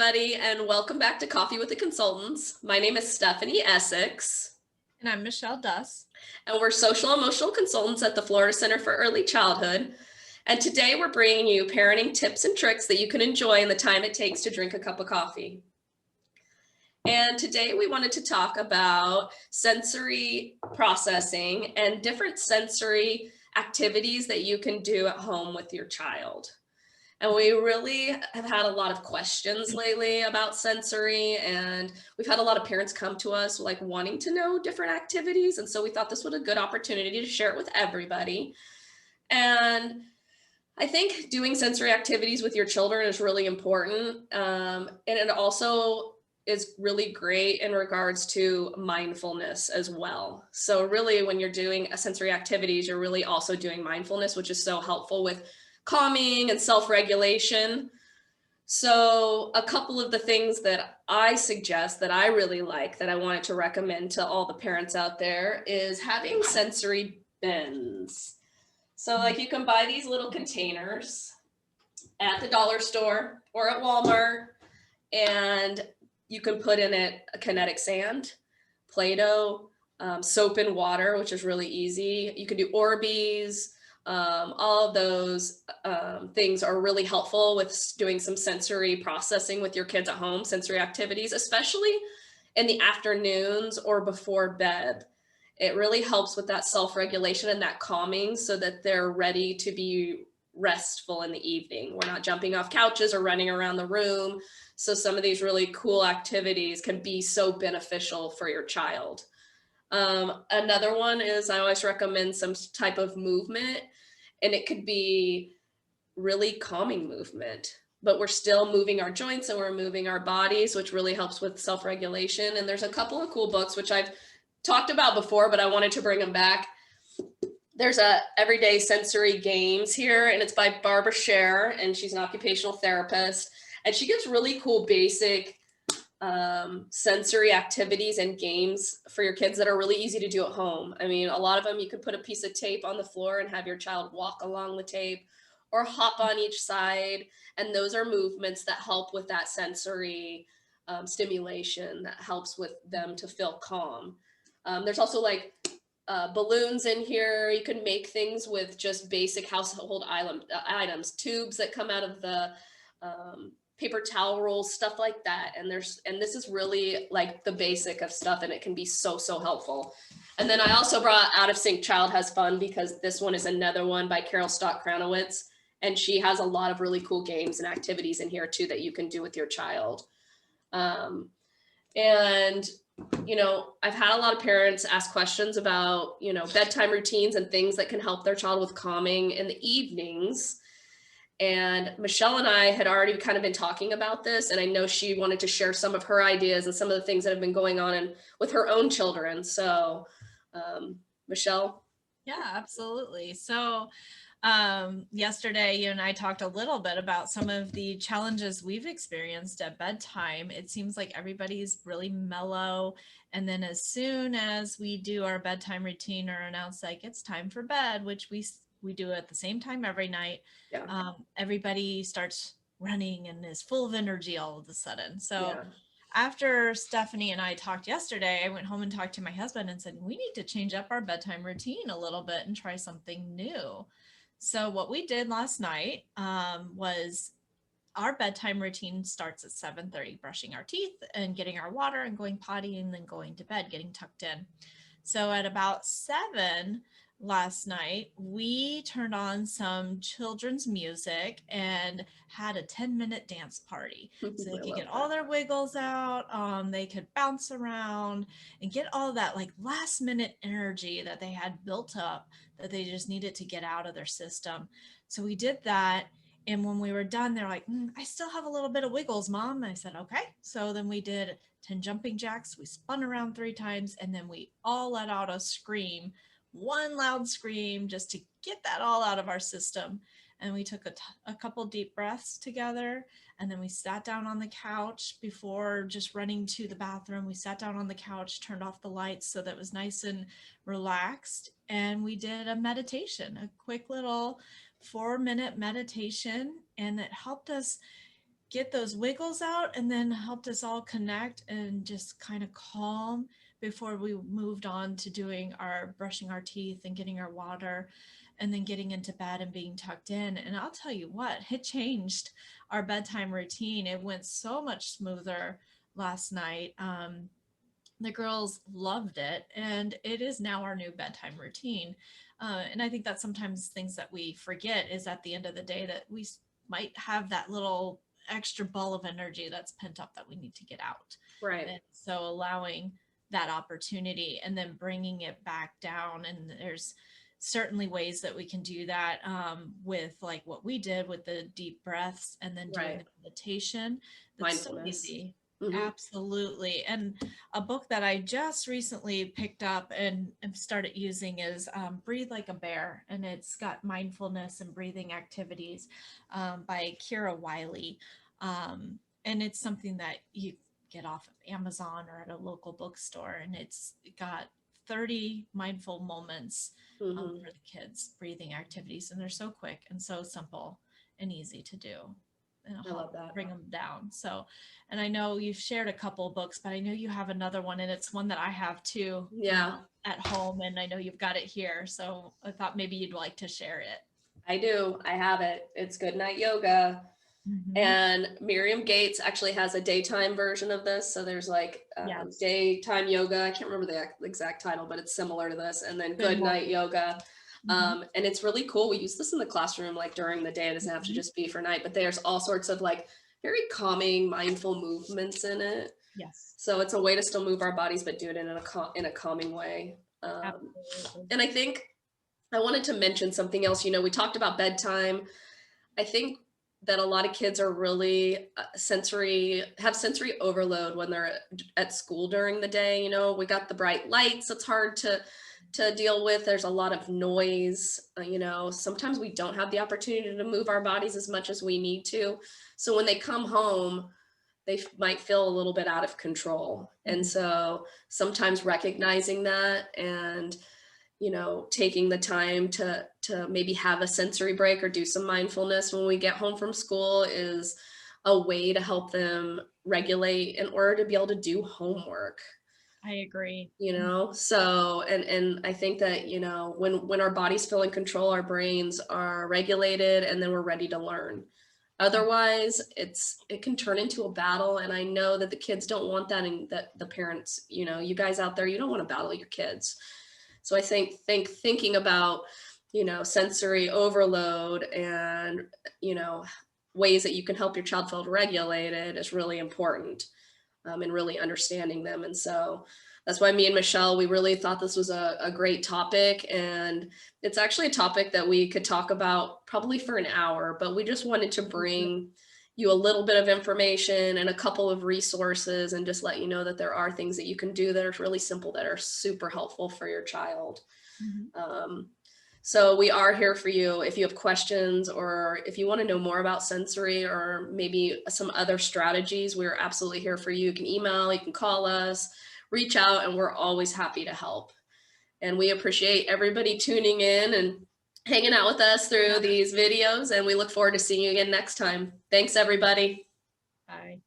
everybody, and welcome back to Coffee with the Consultants. My name is Stephanie Essex, And I'm Michelle Duss. and we're social emotional consultants at the Florida Center for Early Childhood. And today we're bringing you parenting tips and tricks that you can enjoy in the time it takes to drink a cup of coffee. And today we wanted to talk about sensory processing and different sensory activities that you can do at home with your child. And we really have had a lot of questions lately about sensory, and we've had a lot of parents come to us like wanting to know different activities. And so we thought this was a good opportunity to share it with everybody. And I think doing sensory activities with your children is really important. And it also is really great in regards to mindfulness as well. So really when you're doing a sensory activities, you're really also doing mindfulness, which is so helpful with calming and self-regulation. So a couple of the things that I suggest that I really like that I wanted to recommend to all the parents out there is having sensory bins. So like you can buy these little containers at the dollar store or at Walmart, and you can put in it a kinetic sand, Play-Doh, soap and water, which is really easy. You can do Orbeez. All of those things are really helpful with doing some sensory processing with your kids at home, sensory activities, especially in the afternoons or before bed. It really helps with that self-regulation and that calming so that they're ready to be restful in the evening. We're not jumping off couches or running around the room. So some of these really cool activities can be so beneficial for your child. Another one is I always recommend some type of movement, and it could be really calming movement, but we're still moving our joints and we're moving our bodies, which really helps with self-regulation. And there's a couple of cool books, which I've talked about before, but I wanted to bring them back. There's a Everyday Sensory Games here, and it's by Barbara Scher, and she's an occupational therapist. And she gives really cool basic sensory activities and games for your kids that are really easy to do at home. I mean, a lot of them, you could put a piece of tape on the floor and have your child walk along the tape or hop on each side. And those are movements that help with that sensory stimulation that helps with them to feel calm. There's also like balloons in here. You can make things with just basic household items, tubes that come out of the paper towel rolls, stuff like that. And this is really like the basic of stuff, and it can be so helpful. And then I also brought Out of Sync Child Has Fun, because this one is another one by Carol Stott Kranowitz, and she has a lot of really cool games and activities in here too that you can do with your child. And you know, I've had a lot of parents ask questions about, you know, bedtime routines and things that can help their child with calming in the evenings. And Michelle and I had already kind of been talking about this, and I know she wanted to share some of her ideas and some of the things that have been going on with her own children. So, Michelle? Yeah, absolutely. So yesterday, you and I talked a little bit about some of the challenges we've experienced at bedtime. It seems like everybody's really mellow. And then as soon as we do our bedtime routine or announce like it's time for bed, which we do at the same time every night, Yeah. everybody starts running and is full of energy all of a sudden. So Yeah. after Stephanie and I talked yesterday, I went home and talked to my husband and said, we need to change up our bedtime routine a little bit and try something new. So what we did last night was our bedtime routine starts at 7:30, brushing our teeth and getting our water and going potty and then going to bed, getting tucked in. So at about 7 last night, we turned on some children's music and had a 10-minute dance party. So they could get all their wiggles out, they could bounce around and get all that like last minute energy that they had built up that they just needed to get out of their system. So we did that. And when we were done, they're like, I still have a little bit of wiggles, Mom. And I said, okay. So then we did 10 jumping jacks. We spun around 3 times, and then we all let out a scream, one loud scream, just to get that all out of our system. And we took a couple deep breaths together, and then we sat down on the couch before just running to the bathroom. We sat down on the couch, turned off the lights so that it was nice and relaxed. And we did a meditation, a quick little 4-minute meditation, and it helped us get those wiggles out and then helped us all connect and just kind of calm before we moved on to doing our brushing our teeth and getting our water and then getting into bed and being tucked in. And I'll tell you what, it changed our bedtime routine. It went so much smoother last night. The girls loved it, and it is now our new bedtime routine. And I think that's sometimes things that we forget is at the end of the day that we might have that little extra ball of energy that's pent up that we need to get out. Right. And so allowing that opportunity and then bringing it back down. And there's certainly ways that we can do that with like what we did with the deep breaths and then doing the meditation. That's so easy. Absolutely. And a book that I just recently picked up and started using is Breathe Like a Bear. And it's got mindfulness and breathing activities by Kira Wiley. And it's something that you get off of Amazon or at a local bookstore. And it's got 30 mindful moments for the kids, breathing activities. And they're so quick and so simple and easy to do. And I love that. Bring them down. So, and I know you've shared a couple of books, but I know you have another one, and it's one that I have too. Yeah. At home, and I know you've got it here. So I thought maybe you'd like to share it. I do. I have it. It's Good Night Yoga. And Miriam Gates actually has a daytime version of this. So there's like daytime yoga. I can't remember the exact title, but it's similar to this. And then Good Night Yoga. And it's really cool. We use this in the classroom, like during the day. It doesn't have to just be for night, but there's all sorts of like very calming, mindful movements in it. Yes. So it's a way to still move our bodies, but do it in a calming way. And I think I wanted to mention something else. We talked about bedtime. I think that a lot of kids are really have sensory overload when they're at school during the day. We got the bright lights. It's hard to deal with. There's a lot of noise. Sometimes we don't have the opportunity to move our bodies as much as we need to. So when they come home, they might feel a little bit out of control. And so sometimes recognizing that and, taking the time to maybe have a sensory break or do some mindfulness when we get home from school is a way to help them regulate in order to be able to do homework. I agree. So, and I think that, when our bodies feel in control, our brains are regulated and then we're ready to learn. Otherwise, it can turn into a battle. And I know that the kids don't want that, and that the parents, you guys out there, you don't want to battle your kids. So I think thinking about, sensory overload and, ways that you can help your child feel regulated is really important. And really understanding them. And so that's why me and Michelle, we really thought this was a great topic. And it's actually a topic that we could talk about probably for an hour, but we just wanted to bring you a little bit of information and a couple of resources and just let you know that there are things that you can do that are really simple, that are super helpful for your child. So we are here for you. If you have questions or if you want to know more about sensory or maybe some other strategies, we're absolutely here for you. You can email, you can call us, reach out, and we're always happy to help. And we appreciate everybody tuning in and hanging out with us through these videos. And we look forward to seeing you again next time. Thanks, everybody. Bye.